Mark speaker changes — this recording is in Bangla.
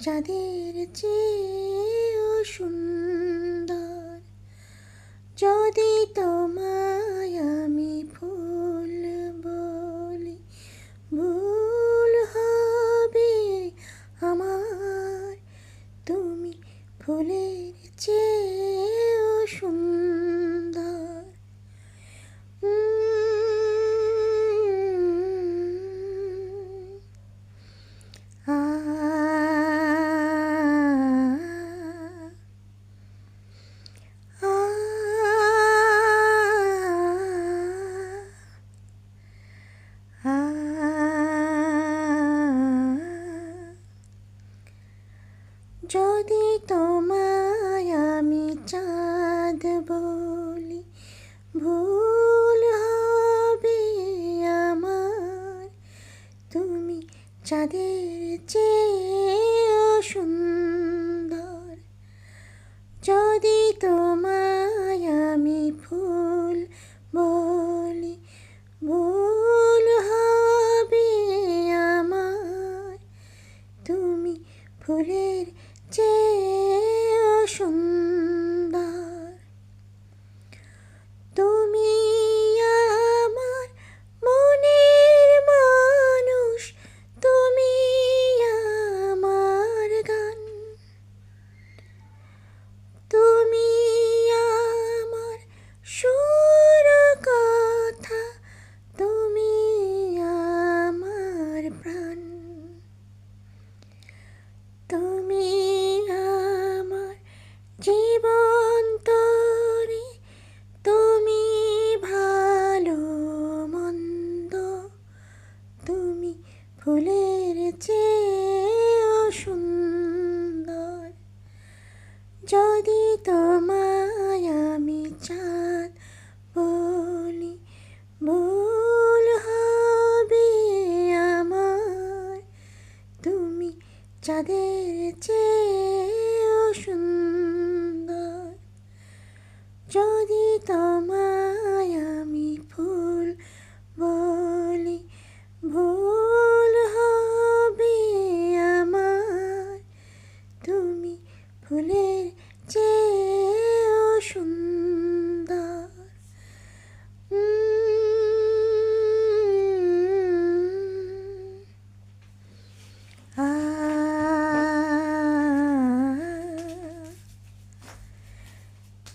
Speaker 1: চাঁদের চেয়েও সুন্দর। যদি তোমায় আমি ফুল বলি, ভুল হবে আমার। তুমি ফুলের চেয়েও সুন্দর। আ যদি তোমায় আমি চাঁদ বলি, ভুল হবে আমার। তুমি চাঁদের চেয়েও সুন্দর। যদি তোমায় আমি ফুল বলি, ভুল হবে আমার। তুমি ফুলের চেয়েও সুন্দর। তুমি আমার মনের মানুষ, তুমি আমার গান। তুমি আমার সুর কথা, তুমি আমার প্রাণ। তুমি আমার জীবন তরি, তুমি ভালো মন্দ। তুমি ফুলের চেয়েও সুন্দর। যদি তোমায় আমি চাঁদ বলি, ভুল হবে আমার। তুমি চাঁদের চেয়েও সুন্দর। যদি তোমায়